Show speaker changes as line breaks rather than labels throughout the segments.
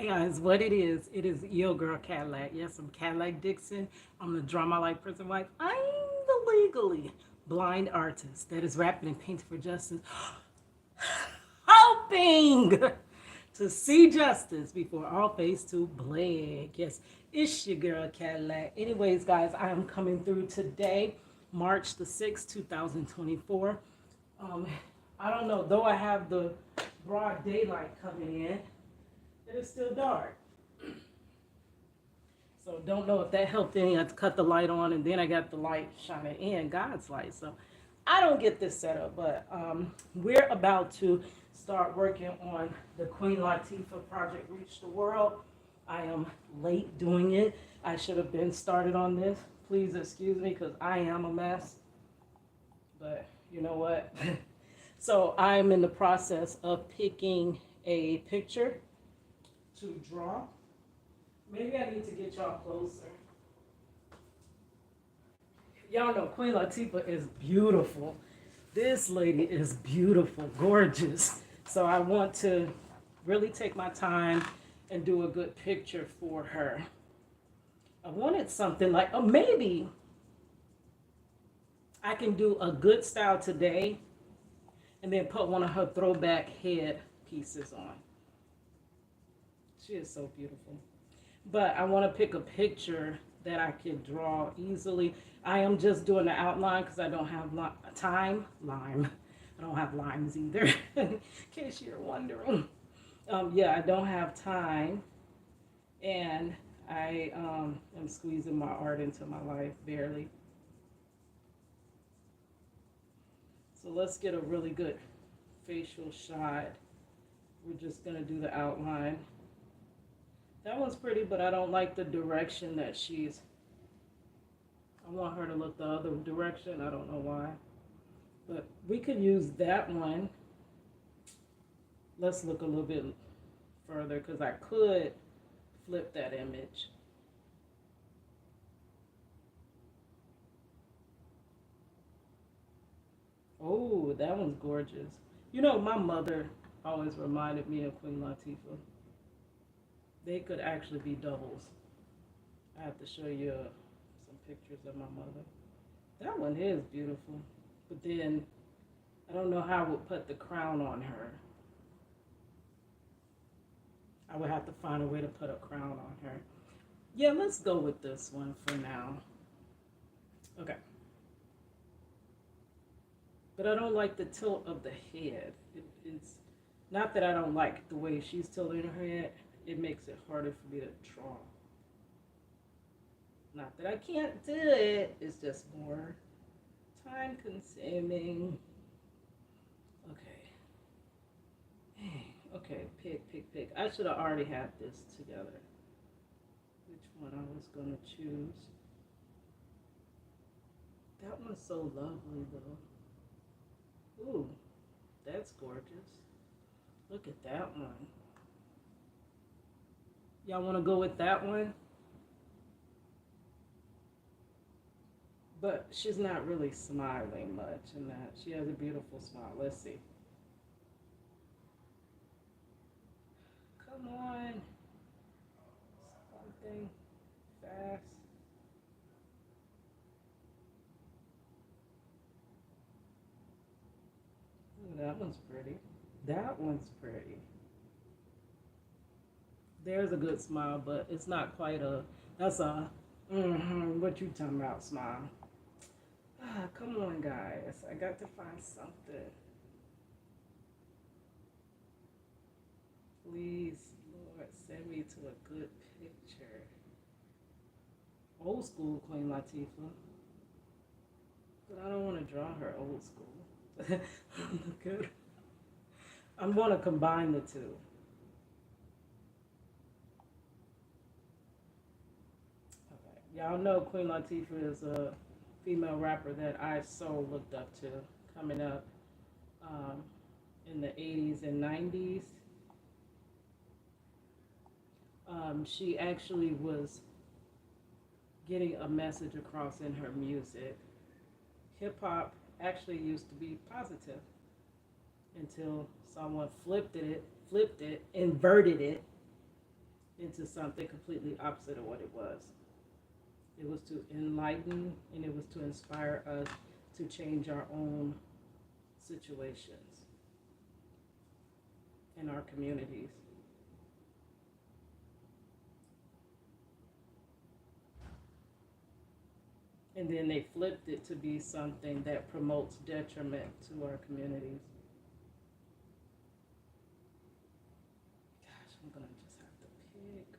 guys, what it is your girl Cadillac. Yes, I'm Cadillac Dixon. I'm the drama like prison wife. I'm the legally blind artist that is rapping and painting for justice, hoping to see justice before all face to black. Yes, it's your girl Cadillac. Anyways, guys, I am coming through today, March the 6th, 2024. Um, I don't know, though I have the broad daylight coming in, it is still dark. So don't know if that helped any. I had to cut the light on and then I got the light shining in, God's light. So I don't get this set up, but we're about to start working on the Queen Latifah project, Reach the World. I am late doing it. I should have been started on this. Please excuse me because I am a mess. But you know what? So I'm in the process of picking a picture to draw. Maybe I need to get y'all closer. Y'all know Queen Latifah is beautiful. This lady is beautiful, gorgeous. So I want to really take my time and do a good picture for her. I wanted something like, oh, maybe I can do a good style today and then put one of her throwback head pieces on. She is so beautiful. But I want to pick a picture that I can draw easily. I am just doing the outline because I don't have time. I don't have lines either, in case you're wondering. Yeah, I don't have time. And I am squeezing my art into my life, barely. So let's get a really good facial shot. We're just going to do the outline. That one's pretty, but I don't like the direction that she's. I want her to look the other direction. I don't know why. But we could use that one. Let's look a little bit further because I could flip that image. Oh, that one's gorgeous. You know, my mother always reminded me of Queen Latifah. They could actually be doubles. I have to show you some pictures of my mother. That one is beautiful. But then, I don't know how I would put the crown on her. I would have to find a way to put a crown on her. Yeah, let's go with this one for now. Okay. But I don't like the tilt of the head. It's not that I don't like the way she's tilting her head. It makes it harder for me to draw. Not that I can't do it, it's just more time consuming. Okay. Okay, pick. I should have already had this together. Which one I was going to choose. That one's so lovely though. Ooh, that's gorgeous. Look at that one. Y'all want to go with that one? But she's not really smiling much in that. She has a beautiful smile. Let's see. Come on. Something fast. Ooh, that one's pretty. That one's pretty. There's a good smile, but it's not quite a, that's a, what you talking about smile. Ah, come on, guys. I got to find something. Please, Lord, send me to a good picture. Old school Queen Latifah. But I don't want to draw her old school. Good. I'm going to combine the two. Y'all know Queen Latifah is a female rapper that I so looked up to coming up in the 80s and 90s. She actually was getting a message across in her music. Hip hop actually used to be positive until someone flipped it, inverted it, into something completely opposite of what it was. It was to enlighten and it was to inspire us to change our own situations in our communities. And then they flipped it to be something that promotes detriment to our communities. Gosh, I'm gonna just have to pick.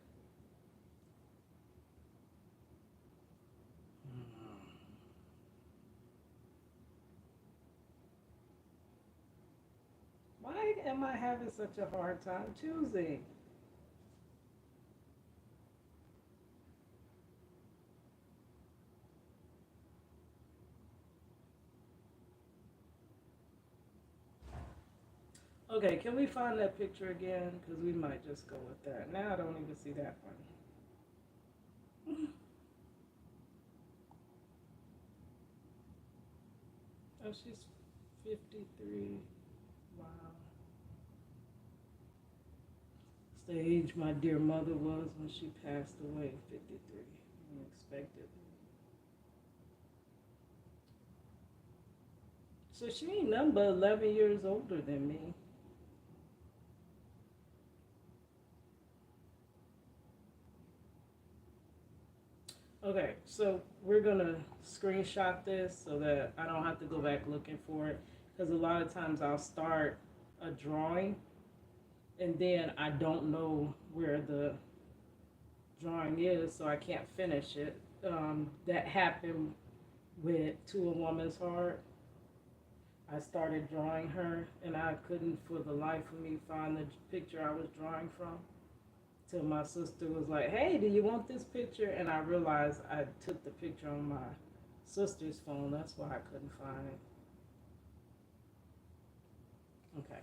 Hmm. Why am I having such a hard time choosing? Okay, can we find that picture again? Because we might just go with that. Now I don't even see that one. Oh, she's 53. Wow. It's the age my dear mother was when she passed away, 53. Unexpectedly. So she ain't nothing but 11 years older than me. Okay, so we're gonna screenshot this so that I don't have to go back looking for it. Because a lot of times I'll start a drawing and then I don't know where the drawing is, so I can't finish it. That happened with To a Woman's Heart. I started drawing her and I couldn't for the life of me find the picture I was drawing from. Till my sister was like, "Hey, do you want this picture?" And I realized I took the picture on my sister's phone. That's why I couldn't find it. Okay.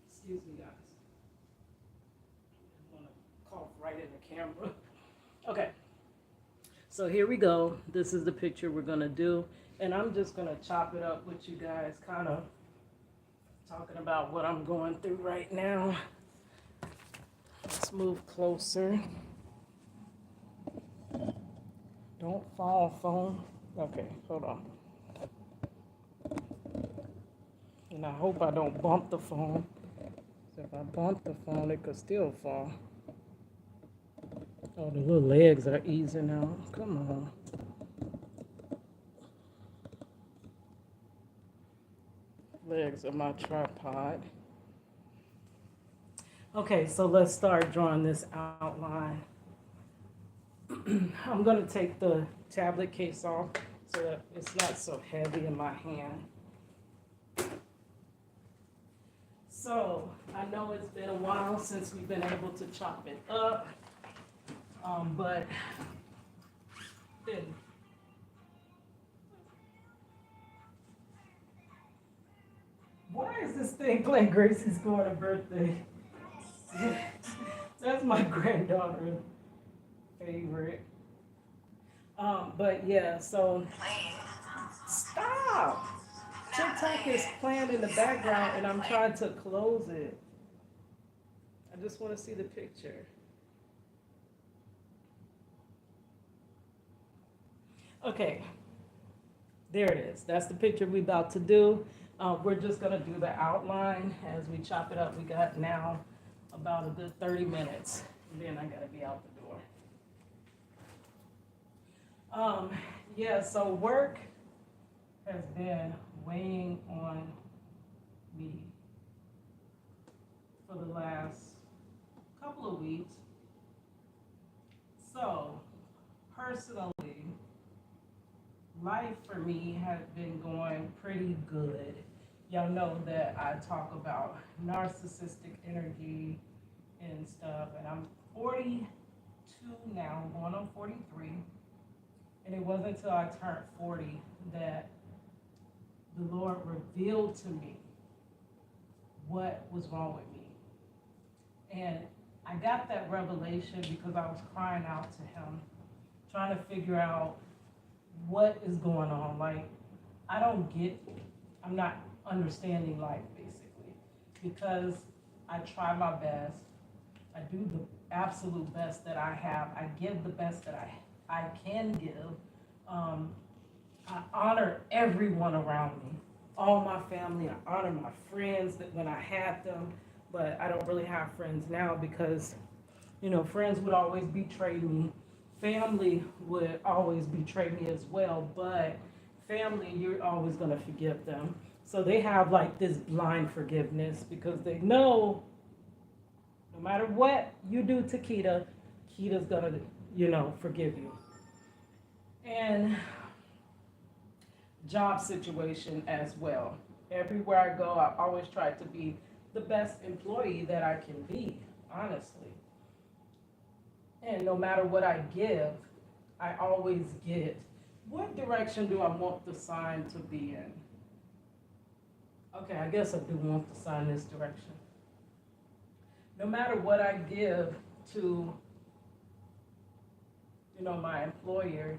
Excuse me, guys. I want to cough right in the camera. Okay. So here we go. This is the picture we're gonna do, and I'm just gonna chop it up with you guys, kind of talking about what I'm going through right now. Let's move closer. Don't fall, phone. Okay, hold on. And I hope I don't bump the phone. If I bump the phone, it could still fall. Oh, the little legs are easing out. Come on. Legs of my tripod. Okay, so let's start drawing this outline. I'm going to take the tablet case off so that it's not so heavy in my hand. So, I know it's been a while since we've been able to chop it up, but then, why is this thing playing Gracie's going to birthday? That's my granddaughter's favorite. But yeah, so stop. TikTok is playing in the background and I'm trying to close it. I just want to see the picture. Okay, there it is. That's the picture we about to do. We're just gonna do the outline as we chop it up. We got now about a good 30 minutes, and then I gotta be out the door. Yeah, so work has been weighing on me for the last couple of weeks. So, personally, life for me has been going pretty good. Y'all know that I talk about narcissistic energy and stuff, and I'm 42 now, going on 43. And it wasn't until I turned 40 that the Lord revealed to me what was wrong with me. And I got that revelation because I was crying out to Him, trying to figure out what is going on. Like, I don't get, I'm not understanding life, basically, because I try my best. I do the absolute best that I have. I give the best that I can give. Um, I honor everyone around me, all my family. I honor my friends that when I had them, but I don't really have friends now because friends would always betray me. Family would always betray me as well, but family, you're always going to forgive them. So they have like this blind forgiveness because they know no matter what you do to Keita, Keita's going to, forgive you. And job situation as well. Everywhere I go, I always try to be the best employee that I can be, honestly. And no matter what I give, I always get what direction do I want the sign to be in? Okay, I guess I do want the sign this direction. No matter what I give to, my employer,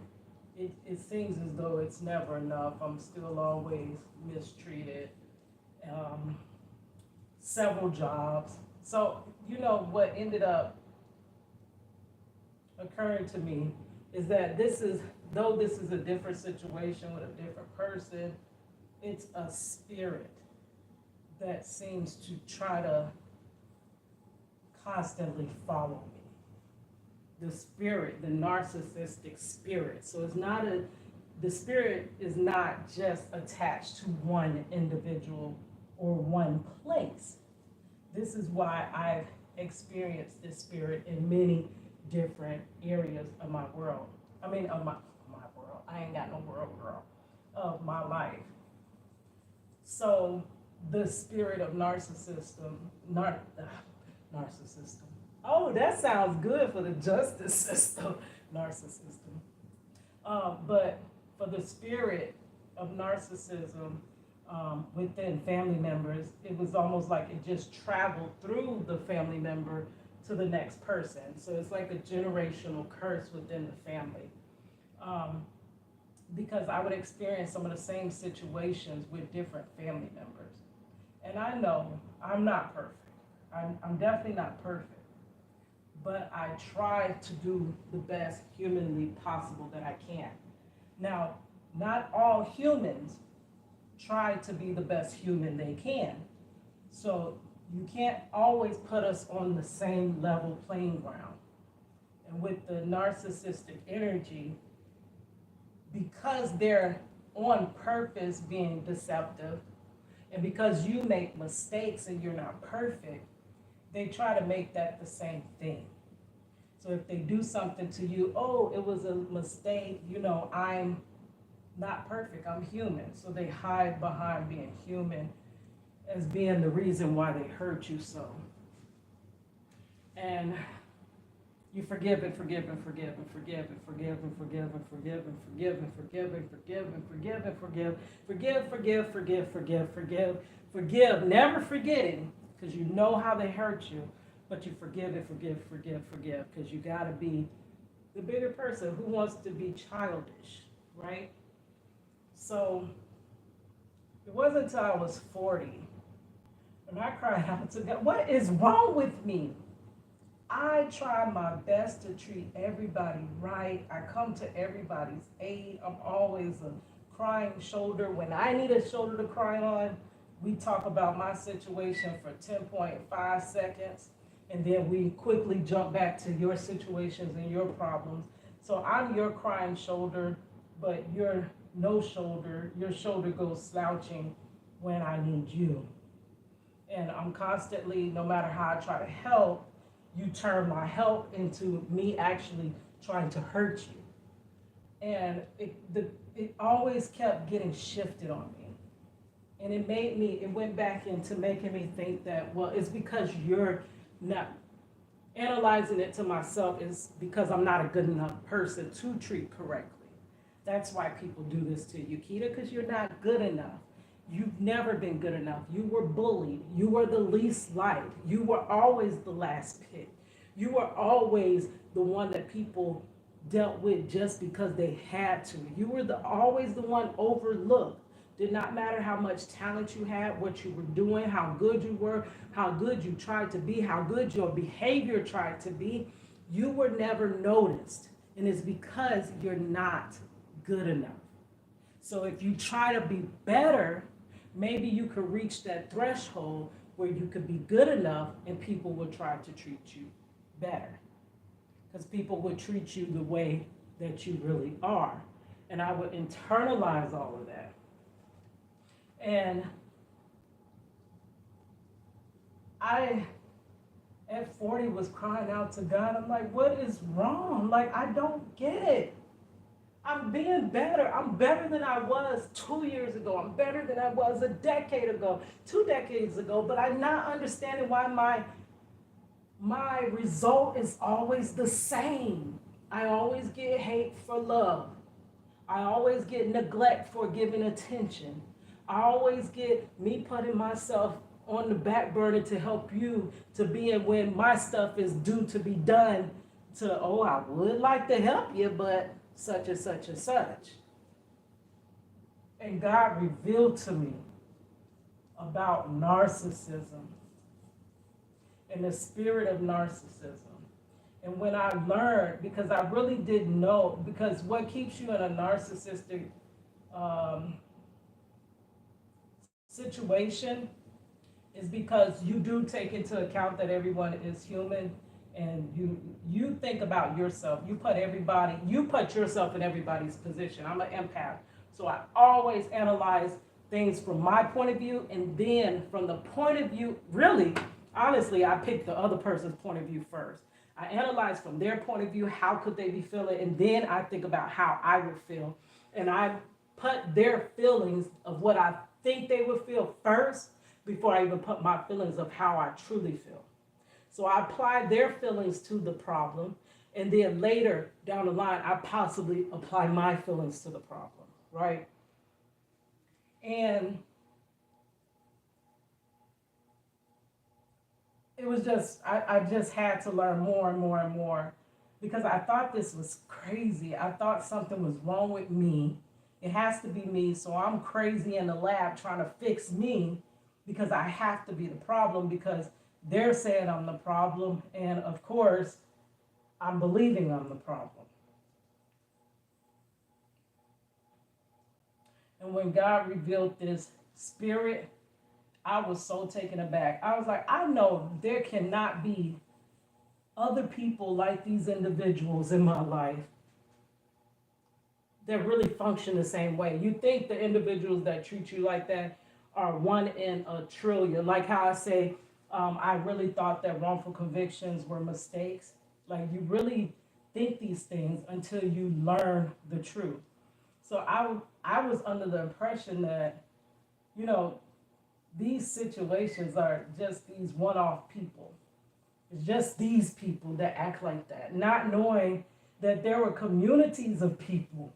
it seems as though it's never enough. I'm still always mistreated. Um, Several jobs. So, what ended up occurring to me is that though this is a different situation with a different person, it's a spirit that seems to try to constantly follow me. The spirit, the narcissistic spirit. So the spirit is not just attached to one individual or one place. This is why I've experienced this spirit in many different areas of my world. I mean, of my world. I ain't got no world, girl. Of my life. So the spirit of narcissism. Oh, that sounds good for the justice system. Narcissism. But for the spirit of narcissism within family members, it was almost like it just traveled through the family member to the next person. So it's like a generational curse within the family. Because I would experience some of the same situations with different family members. And I know I'm not perfect. I'm definitely not perfect. But I try to do the best humanly possible that I can. Now, not all humans try to be the best human they can. So you can't always put us on the same level playing ground. And with the narcissistic energy, because they're on purpose being deceptive, and because you make mistakes and you're not perfect, they try to make that the same thing. So if they do something to you, oh, it was a mistake, I'm not perfect, I'm human. So they hide behind being human as being the reason why they hurt you so. And you forgive and forgive and forgive and forgive and forgive and forgive and forgive and forgive and forgive and forgive and forgive and forgive, forgive, never forgetting, because you know how they hurt you, but you forgive and forgive, because you got to be the bigger person who wants to be childish, right? So it wasn't until I was 40 when I cried out to God, what is wrong with me? I try my best to treat everybody right. I come to everybody's aid. I'm always a crying shoulder. When I need a shoulder to cry on, we talk about my situation for 10.5 seconds, and then we quickly jump back to your situations and your problems. So I'm your crying shoulder, but you're no shoulder. Your shoulder goes slouching when I need you. And I'm constantly, no matter how I try to help, you turn my help into me actually trying to hurt you. And it always kept getting shifted on me. And it went back into making me think that, well, it's because you're not analyzing it to myself is because I'm not a good enough person to treat correctly. That's why people do this to you, Keita, because you're not good enough. You've never been good enough. You were bullied. You were the least liked. You were always the last pick. You were always the one that people dealt with just because they had to. You were always the one overlooked. Did not matter how much talent you had, what you were doing, how good you were, how good you tried to be, how good your behavior tried to be. You were never noticed. And it's because you're not good enough. So if you try to be better, maybe you could reach that threshold where you could be good enough and people would try to treat you better. Because people would treat you the way that you really are. And I would internalize all of that. And I, at 40, was crying out to God. I'm like, what is wrong? Like, I don't get it. I'm being better. I'm better than I was 2 years ago. I'm better than I was a decade ago, 2 decades ago. But I'm not understanding why my result is always the same. I always get hate for love. I always get neglect for giving attention. I always get me putting myself on the back burner to help you to be in when my stuff is due to be done to, oh, I would like to help you, but such and such and such. And God revealed to me about narcissism and the spirit of narcissism. And when I learned, because I really didn't know, because what keeps you in a narcissistic situation is because you do take into account that everyone is human, and you think about yourself. You put yourself in everybody's position. I'm an empath, so I always analyze things from my point of view, and then from the point of view, really, honestly, I pick the other person's point of view first. I analyze from their point of view, how could they be feeling, and then I think about how I would feel. And I put their feelings of what I think they would feel first before I even put my feelings of how I truly feel. So I apply their feelings to the problem, and then later down the line, I possibly apply my feelings to the problem, right? And it was just, I just had to learn more and more and more, because I thought this was crazy. I thought something was wrong with me. It has to be me, so I'm crazy in the lab trying to fix me because I have to be the problem, because they're saying I'm the problem, and of course, I'm believing I'm the problem. And when God revealed this spirit, I was so taken aback. I was like, I know there cannot be other people like these individuals in my life that really function the same way. You think the individuals that treat you like that are 1 in a trillion. Like how I say, I really thought that wrongful convictions were mistakes. Like, you really think these things until you learn the truth. So I was under the impression that, you know, these situations are just these one-off people. It's just these people that act like that, not knowing that there were communities of people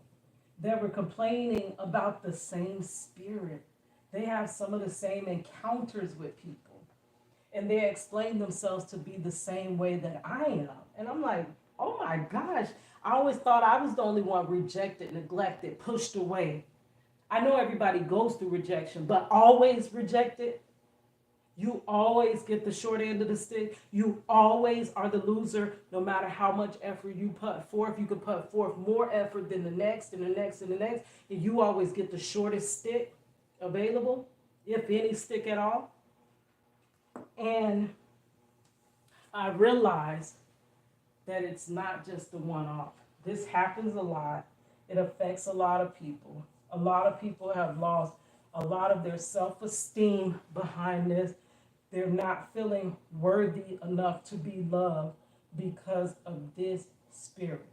that were complaining about the same spirit. They have some of the same encounters with people, and they explain themselves to be the same way that I am. And I'm like, oh my gosh, I always thought I was the only one rejected, neglected, pushed away. I know everybody goes through rejection, but always rejected. You always get the short end of the stick. You always are the loser, no matter how much effort you put forth. You could put forth more effort than the next and the next and the next, and you always get the shortest stick available, if any stick at all. And I realized that it's not just the one-off. This happens a lot. It affects a lot of people. A lot of people have lost a lot of their self-esteem behind this. They're not feeling worthy enough to be loved because of this spirit.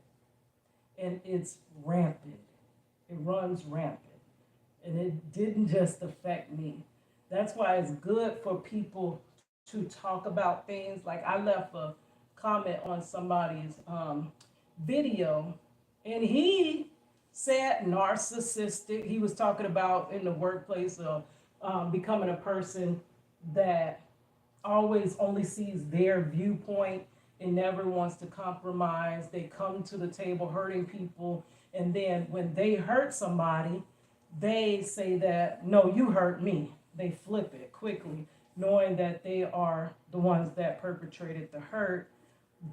And it's rampant. It runs rampant. And it didn't just affect me. That's why it's good for people to talk about things. Like, I left a comment on somebody's video, and he said narcissistic. He was talking about in the workplace of becoming a person that always only sees their viewpoint and never wants to compromise. They come to the table hurting people, and then when they hurt somebody, they say that, no, you hurt me. They flip it quickly, knowing that they are the ones that perpetrated the hurt,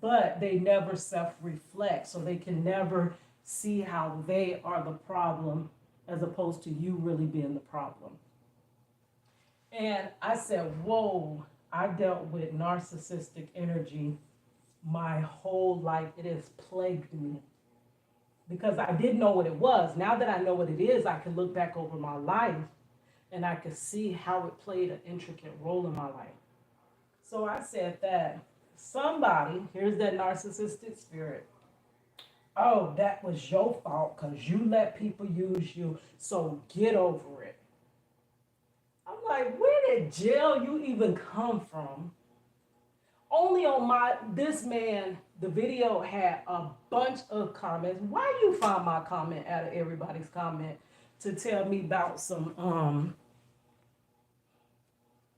but they never self reflect. So they can never see how they are the problem as opposed to you really being the problem. And I said, whoa, I dealt with narcissistic energy my whole life. It has plagued me because I didn't know what it was. Now that I know what it is, I can look back over my life and I could see how it played an intricate role in my life. So I said that somebody, here's that narcissistic spirit. Oh, that was your fault because you let people use you. So get over it. I'm like, where did jail you even come from? Only on this man, the video had a bunch of comments. Why you find my comment out of everybody's comment to tell me about some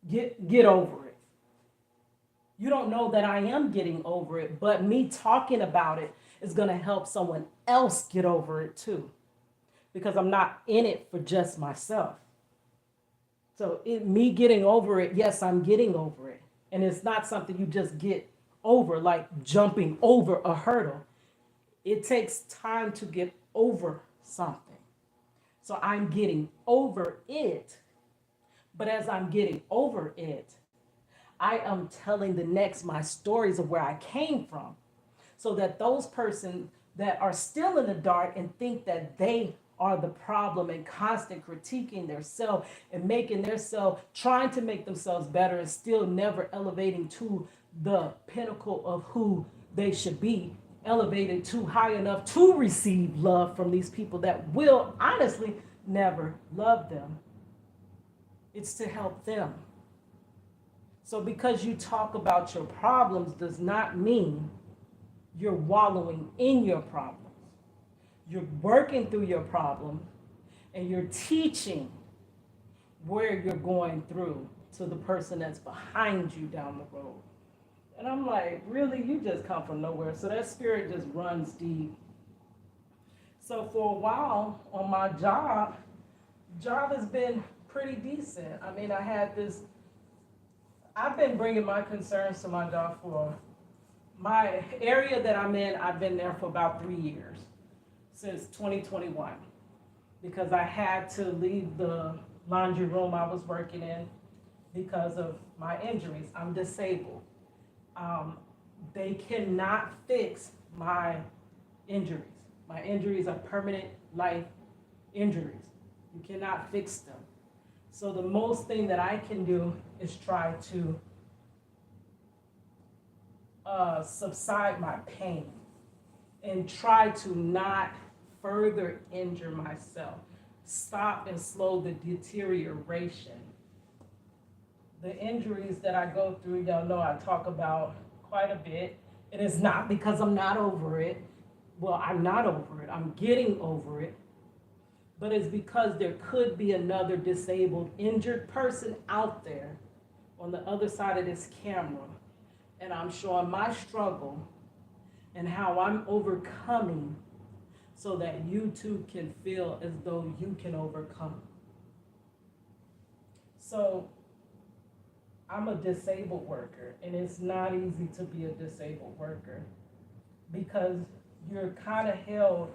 get over it? You don't know that I am getting over it, but me talking about it is going to help someone else get over it too, because I'm not in it for just myself. So me getting over it, yes, I'm getting over it. And it's not something you just get over, like jumping over a hurdle. It takes time to get over something. So I'm getting over it. But as I'm getting over it, I am telling the next my stories of where I came from, so that those persons that are still in the dark and think that they are the problem and constant critiquing their self and making their self, trying to make themselves better and still never elevating to the pinnacle of who they should be, elevated too high enough to receive love from these people that will honestly never love them. It's to help them. So because you talk about your problems does not mean you're wallowing in your problems. You're working through your problem and you're teaching where you're going through to the person that's behind you down the road. And I'm like, really? You just come from nowhere. So that spirit just runs deep. So for a while on my job has been pretty decent. I mean, I've been bringing my concerns to my job for my area that I'm in. I've been there for about 3 years, since 2021, because I had to leave the laundry room I was working in because of my injuries. I'm disabled. They cannot fix my injuries. My injuries are permanent life injuries. You cannot fix them. So the most thing that I can do is try to subside my pain and try to not further injure myself. Stop and slow the deterioration. The injuries that I go through, y'all know I talk about quite a bit. It is not because I'm not over it. Well, I'm not over it. I'm getting over it. But it's because there could be another disabled, injured person out there on the other side of this camera. And I'm showing my struggle and how I'm overcoming so that you too can feel as though you can overcome. So I'm a disabled worker, and it's not easy to be a disabled worker because you're kind of held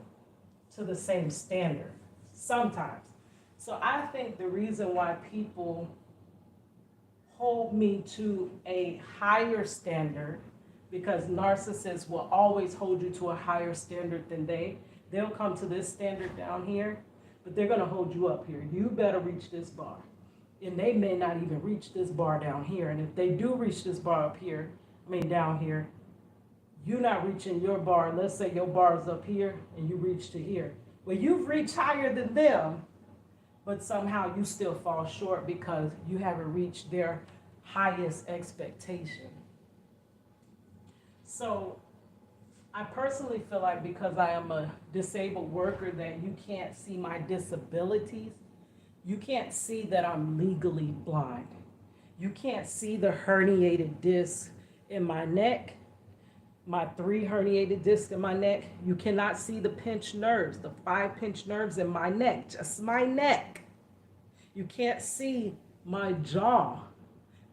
to the same standard sometimes. So I think the reason why people hold me to a higher standard, because narcissists will always hold you to a higher standard than they'll come to this standard down here, but they're going to hold you up here. You better reach this bar. And they may not even reach this bar down here. And if they do reach this bar up here, down here, you're not reaching your bar. Let's say your bar is up here and you reach to here. Well, you've reached higher than them, but somehow you still fall short because you haven't reached their highest expectation. So I personally feel like because I am a disabled worker that you can't see my disabilities. You can't see that I'm legally blind. You can't see the herniated disc in my neck. my 3 herniated discs in my neck. You cannot see the pinched nerves, the 5 pinched nerves in my neck, just my neck. You can't see my jaw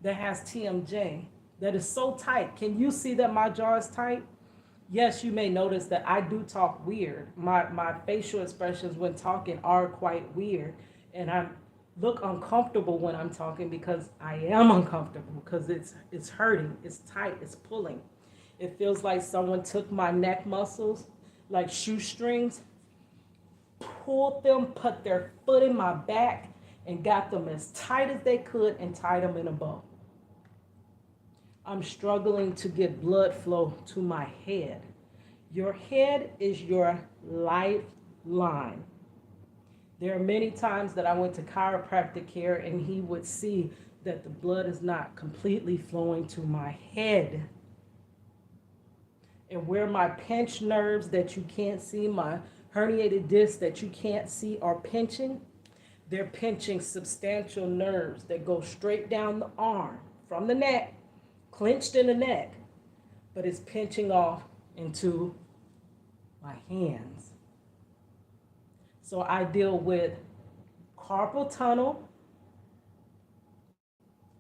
that has TMJ, that is so tight. Can you see that my jaw is tight? Yes, you may notice that I do talk weird. My facial expressions when talking are quite weird. And I look uncomfortable when I'm talking because I am uncomfortable because it's hurting, it's tight, it's pulling. It feels like someone took my neck muscles, like shoestrings, pulled them, put their foot in my back, and got them as tight as they could and tied them in a bow. I'm struggling to get blood flow to my head. Your head is your lifeline. There are many times that I went to chiropractic care and he would see that the blood is not completely flowing to my head. And where my pinched nerves that you can't see, my herniated discs that you can't see are pinching, they're pinching substantial nerves that go straight down the arm from the neck, clenched in the neck, but it's pinching off into my hands. So I deal with carpal tunnel,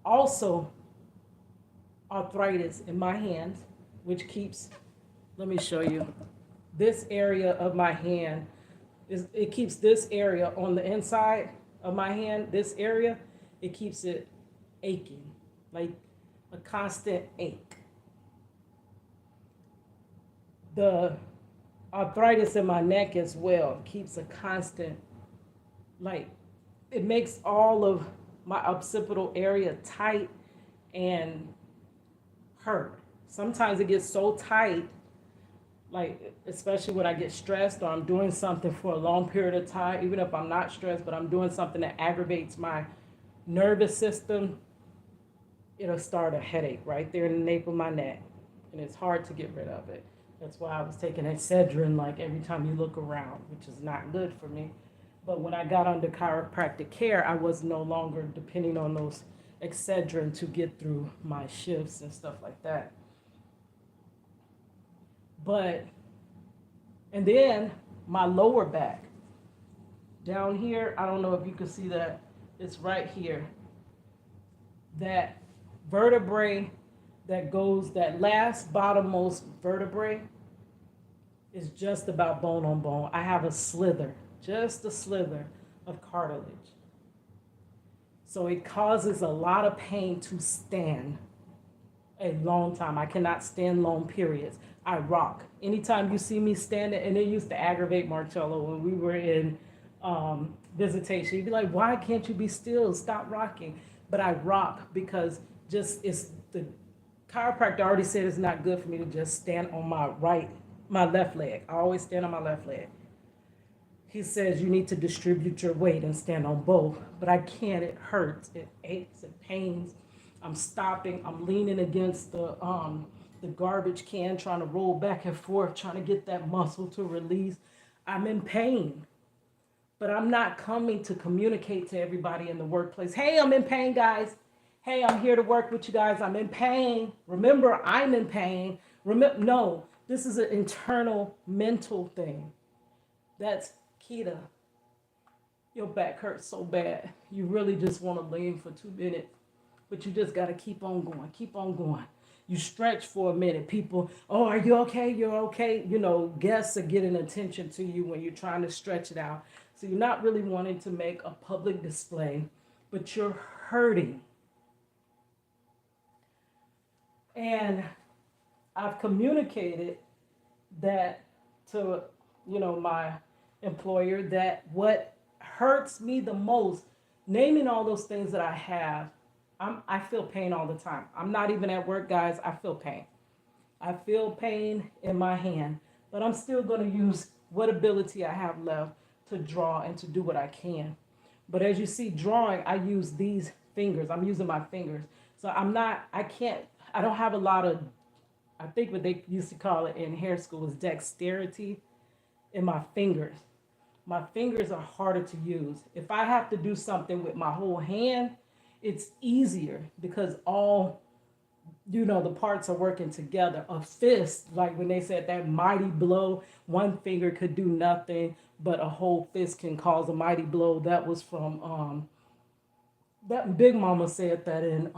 also arthritis in my hands, which keeps, let me show you, this area of my hand, it keeps this area on the inside of my hand, this area, it keeps it aching, like a constant ache. The arthritis in my neck as well keeps a constant, like, it makes all of my occipital area tight and hurt. Sometimes it gets so tight, like especially when I get stressed or I'm doing something for a long period of time, even if I'm not stressed, but I'm doing something that aggravates my nervous system, it'll start a headache right there in the nape of my neck. And it's hard to get rid of it. That's why I was taking Excedrin like every time you look around, which is not good for me. But when I got under chiropractic care, I was no longer depending on those Excedrin to get through my shifts and stuff like that. But, and then my lower back, down here, I don't know if you can see that, it's right here. That vertebrae that goes, that last bottommost vertebrae is just about bone on bone. I have a slither, just a slither of cartilage. So it causes a lot of pain to stand a long time. I cannot stand long periods. I rock. Anytime you see me standing, and it used to aggravate Marcello when we were in visitation. He'd be like, why can't you be still? Stop rocking. But I rock because just it's the chiropractor already said it's not good for me to just stand on my left leg. I always stand on my left leg. He says you need to distribute your weight and stand on both. But I can't. It hurts. It aches. It pains. I'm stopping. I'm leaning against the garbage can, trying to roll back and forth, trying to get that muscle to release. I'm in pain. But I'm not coming to communicate to everybody in the workplace. Hey, I'm in pain, guys. Hey, I'm here to work with you guys. I'm in pain. Remember, I'm in pain. No, this is an internal mental thing. That's Keita. Your back hurts so bad. You really just want to lean for 2 minutes. But you just got to keep on going. Keep on going. You stretch for a minute. People, oh, are you okay? You're okay. You know, guests are getting attention to you when you're trying to stretch it out. So you're not really wanting to make a public display, but you're hurting. And I've communicated that to, my employer, that what hurts me the most, naming all those things that I have, I feel pain all the time. I'm not even at work, guys. I feel pain. I feel pain in my hand, but I'm still going to use what ability I have left to draw and to do what I can. But as you see drawing, I use these fingers. I'm using my fingers. So I don't have a lot of, I think what they used to call it in hair school is dexterity in my fingers. My fingers are harder to use. If I have to do something with my whole hand, it's easier because all the parts are working together. A fist, like when they said that mighty blow, one finger could do nothing, but a whole fist can cause a mighty blow. That was from that Big Mama said that in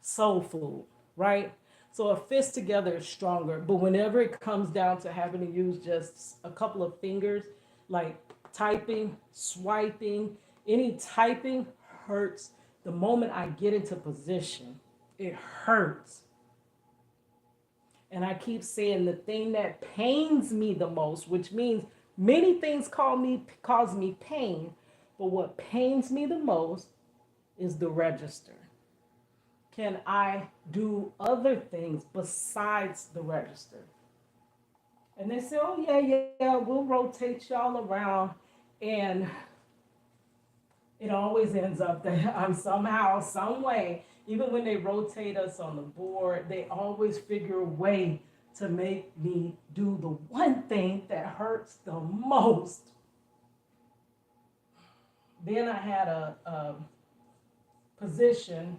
Soul Food, right? So a fist together is stronger, but whenever it comes down to having to use just a couple of fingers, like typing, swiping, any typing hurts. The moment I get into position, it hurts. And I keep saying the thing that pains me the most, which means many things cause me pain, but what pains me the most is the register. Can I do other things besides the register? And they say, oh, yeah, yeah, we'll rotate y'all around. And it always ends up that I'm somehow, some way, even when they rotate us on the board, they always figure a way to make me do the one thing that hurts the most. Then I had a position.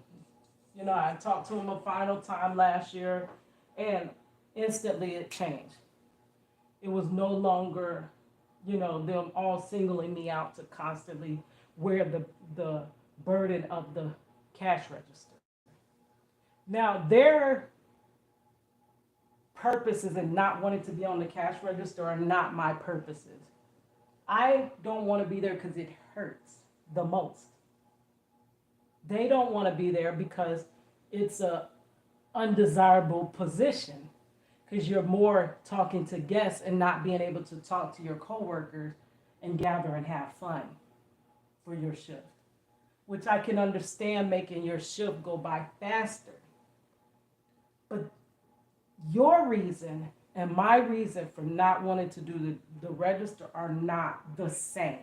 I talked to him a final time last year, and instantly it changed. It was no longer, them all singling me out to constantly wear the burden of the cash register. Now, their purposes in not wanting to be on the cash register are not my purposes. I don't want to be there because it hurts the most. They don't want to be there because it's a undesirable position, because you're more talking to guests and not being able to talk to your coworkers and gather and have fun for your shift, which I can understand making your shift go by faster. But your reason and my reason for not wanting to do the register are not the same.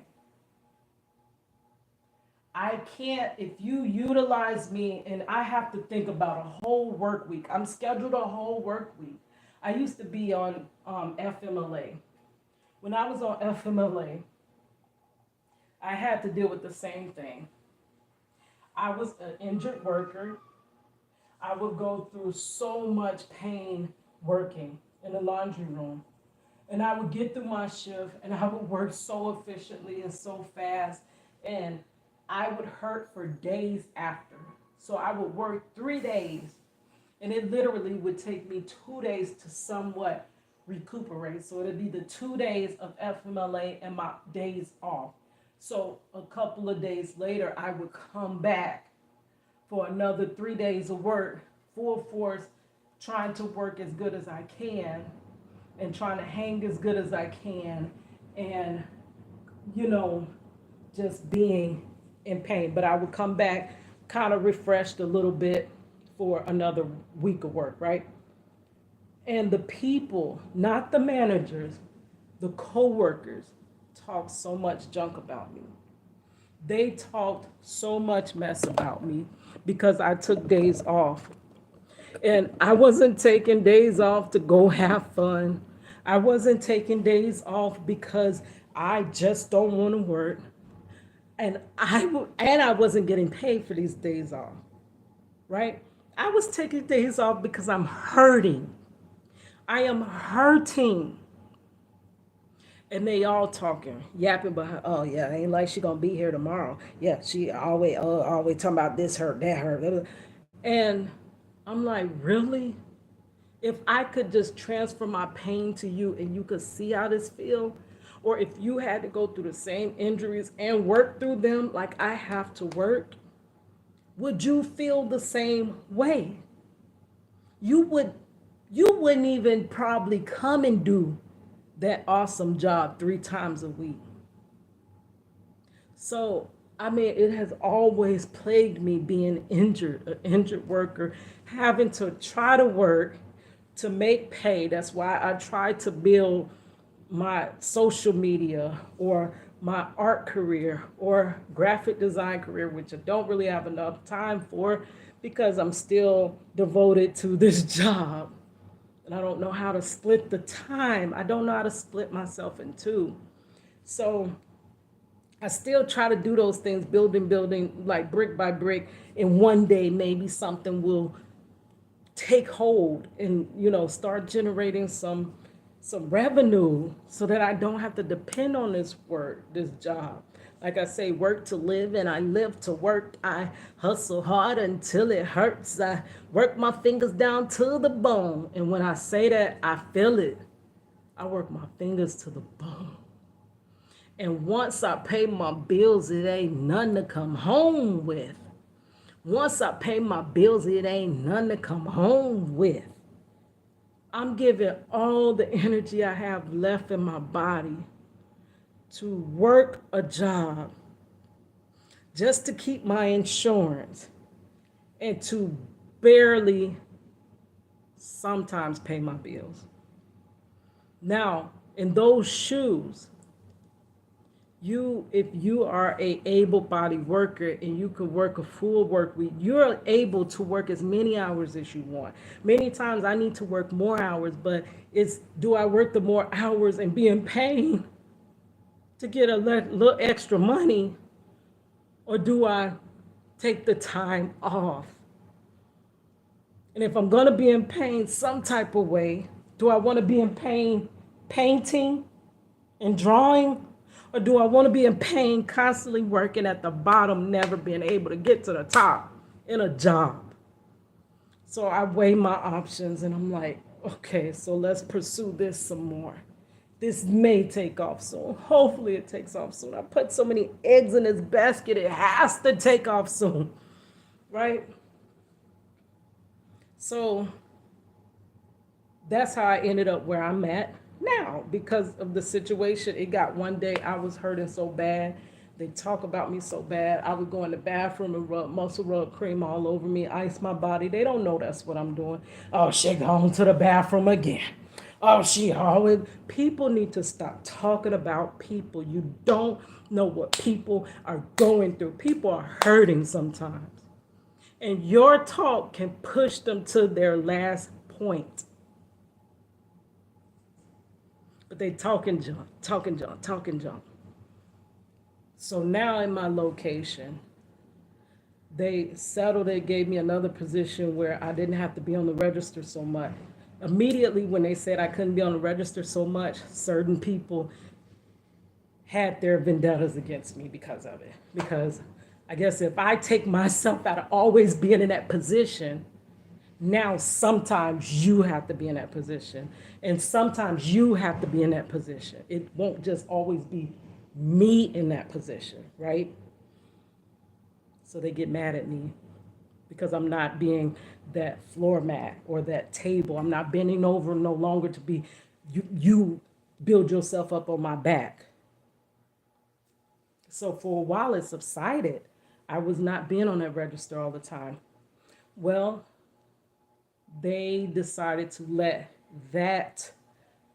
I can't, if you utilize me and I have to think about a whole work week, I'm scheduled a whole work week. I used to be on FMLA. When I was on FMLA, I had to deal with the same thing. I was an injured worker. I would go through so much pain working in the laundry room. And I would get through my shift and I would work so efficiently and so fast. And I would hurt for days after. So I would work 3 days, and it literally would take me 2 days to somewhat recuperate. So it'd be the 2 days of FMLA and my days off. So a couple of days later, I would come back for another 3 days of work, full force, trying to work as good as I can and trying to hang as good as I can, and, just being in pain. But I would come back kind of refreshed a little bit for another week of work, right? And the people, not the managers, the co-workers, talked so much junk about me. They talked so much mess about me because I took days off. And I wasn't taking days off to go have fun. I wasn't taking days off because I just don't want to work. And I wasn't getting paid for these days off, right? I was taking days off because I'm hurting. I am hurting. And they all talking, yapping behind. Oh yeah, ain't like she gonna be here tomorrow. Yeah, she always talking about this hurt, that hurt. And I'm like, really? If I could just transfer my pain to you and you could see how this feel, or if you had to go through the same injuries and work through them like I have to work, would you feel the same way? You wouldn't even probably come and do that awesome job 3 times a week. So, I mean, it has always plagued me being injured, an injured worker, having to try to work to make pay. That's why I try to build my social media or my art career or graphic design career, which I don't really have enough time for because I'm still devoted to this job. And I don't know how to split the time. I don't know how to split myself in two. So I still try to do those things, building, like brick by brick. And one day maybe something will take hold and start generating some revenue so that I don't have to depend on this job. Like I say, work to live and I live to work. I hustle hard until it hurts. I work my fingers down to the bone. And when I say that, I feel it. I work my fingers to the bone. And once I pay my bills, it ain't nothing to come home with. Once I pay my bills, it ain't nothing to come home with. I'm giving all the energy I have left in my body to work a job just to keep my insurance and to barely sometimes pay my bills. Now, in those shoes, if you are a able-bodied worker and you could work a full work week, you're able to work as many hours as you want. Many times I need to work more hours, but do I work the more hours and be in pain to get a little extra money, or do I take the time off? And if I'm going to be in pain some type of way, do I want to be in pain painting and drawing? Or do I want to be in pain constantly working at the bottom, never being able to get to the top in a job? So I weigh my options and I'm like, okay, so let's pursue this some more. This may take off soon. Hopefully it takes off soon. I put so many eggs in this basket, it has to take off soon, right? So that's how I ended up where I'm at now because of the situation. It got one day I was hurting so bad. They talk about me so bad. I would go in the bathroom and rub muscle rub cream all over me, ice my body. They don't know that's what I'm doing. Oh, she gone to the bathroom again. Oh, she always. People need to stop talking about people. You don't know what people are going through. People are hurting sometimes. And your talk can push them to their last point. But they talking junk, talking junk, talking junk. So now in my location, they settled it, gave me another position where I didn't have to be on the register so much. Immediately when they said I couldn't be on the register so much, certain people had their vendettas against me because of it. Because I guess if I take myself out of always being in that position, now sometimes you have to be in that position. And sometimes you have to be in that position. It won't just always be me in that position, right? So they get mad at me because I'm not being that floor mat or that table. I'm not bending over no longer to be, you build yourself up on my back. So for a while it subsided. I was not being on that register all the time. Well, they decided to let that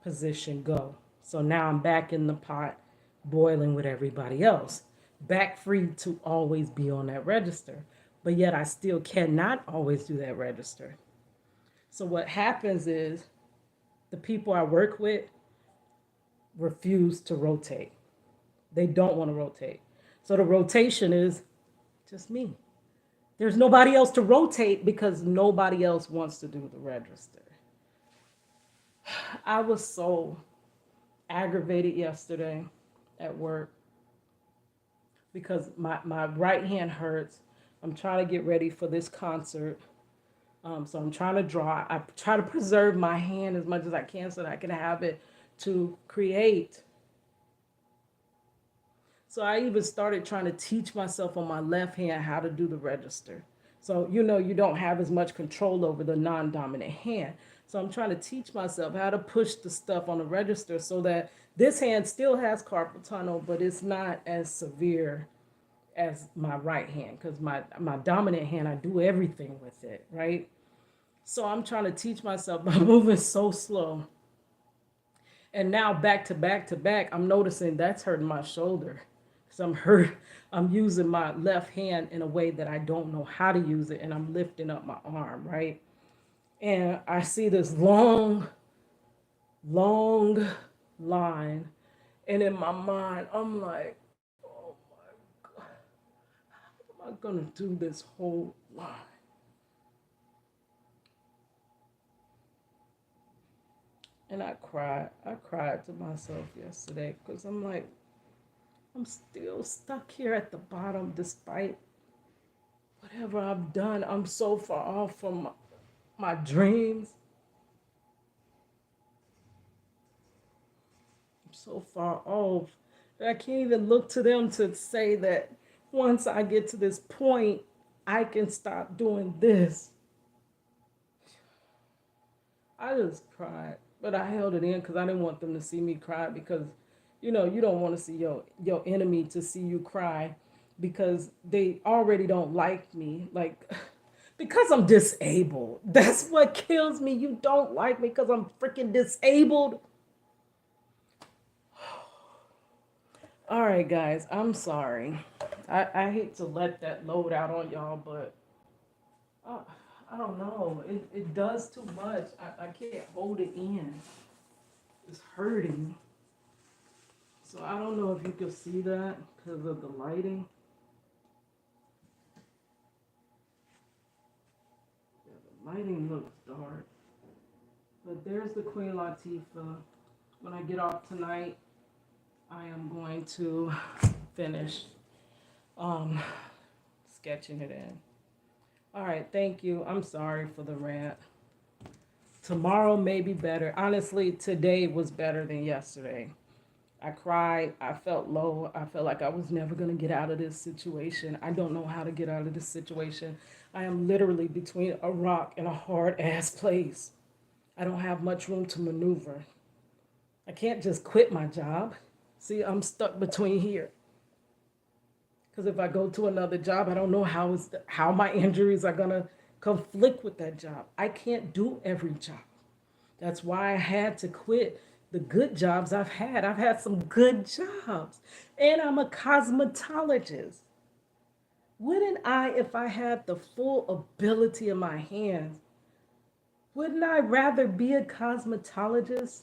position go. So now I'm back in the pot, boiling with everybody else, back free to always be on that register. But yet I still cannot always do that register. So what happens is the people I work with refuse to rotate. They don't want to rotate. So the rotation is just me. There's nobody else to rotate because nobody else wants to do the register. I was so aggravated yesterday at work because my right hand hurts. I'm trying to get ready for this concert. So I'm trying to draw. I try to preserve my hand as much as I can so that I can have it to create. So I even started trying to teach myself on my left hand how to do the register. So, you don't have as much control over the non-dominant hand. So I'm trying to teach myself how to push the stuff on the register so that this hand still has carpal tunnel, but it's not as severe as my right hand because my dominant hand, I do everything with it, right? So I'm trying to teach myself by moving so slow. And now back to back to back, I'm noticing that's hurting my shoulder. So I'm using my left hand in a way that I don't know how to use it, and I'm lifting up my arm, right? And I see this long, long line. And in my mind, I'm like, oh my God, how am I gonna do this whole line? And I cried. I cried to myself yesterday because I'm like, I'm still stuck here at the bottom despite whatever I've done. I'm so far off from my dreams. I'm so far off that I can't even look to them to say that once I get to this point, I can stop doing this. I just cried, but I held it in because I didn't want them to see me cry because, you don't want to see your enemy to see you cry because they already don't like me. Like, because I'm disabled. That's what kills me. You don't like me because I'm freaking disabled. All right, guys, I'm sorry. I hate to let that load out on y'all, but uh, I don't know. It does too much. I can't hold it in. It's hurting. So I don't know if you can see that because of the lighting. Yeah, the lighting looks dark. But there's the Queen Latifah. When I get off tonight, I am going to finish um, sketching it in. All right, thank you. I'm sorry for the rant. Tomorrow may be better. Honestly, today was better than yesterday. I cried. I felt low. I felt like I was never going to get out of this situation. I don't know how to get out of this situation. I am literally between a rock and a hard ass place. I don't have much room to maneuver. I can't just quit my job. See, I'm stuck between here. Because if I go to another job, I don't know how my injuries are going to conflict with that job. I can't do every job. That's why I had to quit the good jobs I've had. I've had some good jobs. And I'm a cosmetologist. Wouldn't I, if I had the full ability in my hands, wouldn't I rather be a cosmetologist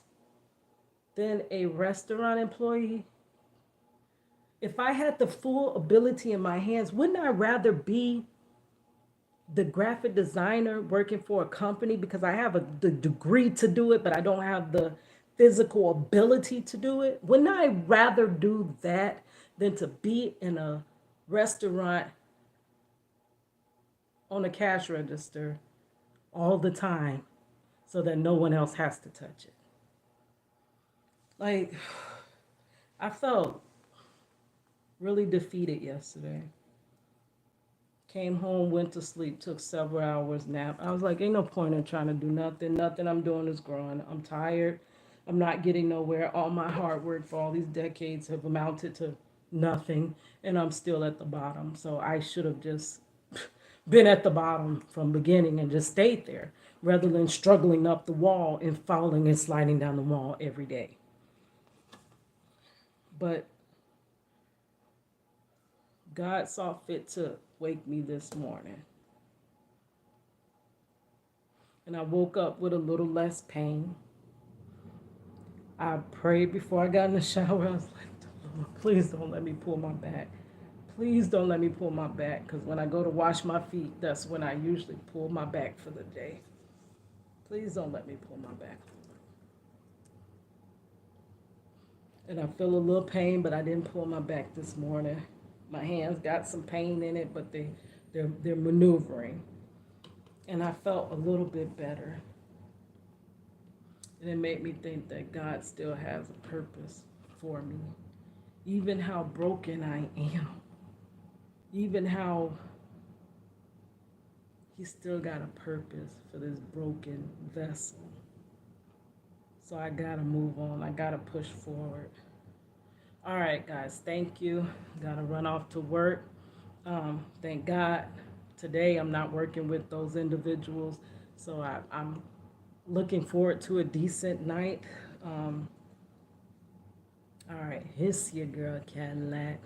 than a restaurant employee? If I had the full ability in my hands, wouldn't I rather be the graphic designer working for a company because I have the degree to do it, but I don't have the physical ability to do it? Wouldn't I rather do that than to be in a restaurant on a cash register all the time so that no one else has to touch it? Like, I felt really defeated yesterday. Came home, went to sleep, took several hours nap. I was like, ain't no point in trying to do nothing. Nothing I'm doing is growing. I'm tired. I'm not getting nowhere. All my hard work for all these decades have amounted to nothing, and I'm still at the bottom. So I should have just been at the bottom from beginning and just stayed there rather than struggling up the wall and falling and sliding down the wall every day. But God saw fit to wake me this morning. And I woke up with a little less pain. I prayed before I got in the shower. I was like, Lord, please don't let me pull my back. Please don't let me pull my back, because when I go to wash my feet, that's when I usually pull my back for the day. Please don't let me pull my back. And I feel a little pain, but I didn't pull my back this morning. My hands got some pain in it, but they're maneuvering. And I felt a little bit better. And it made me think that God still has a purpose for me. Even how broken I am. Even how He still got a purpose for this broken vessel. So I gotta move on. I gotta push forward. All right, guys, thank you. Gotta run off to work. Thank God today I'm not working with those individuals. So I'm looking forward to a decent night. All right, hiss your girl Cadillac.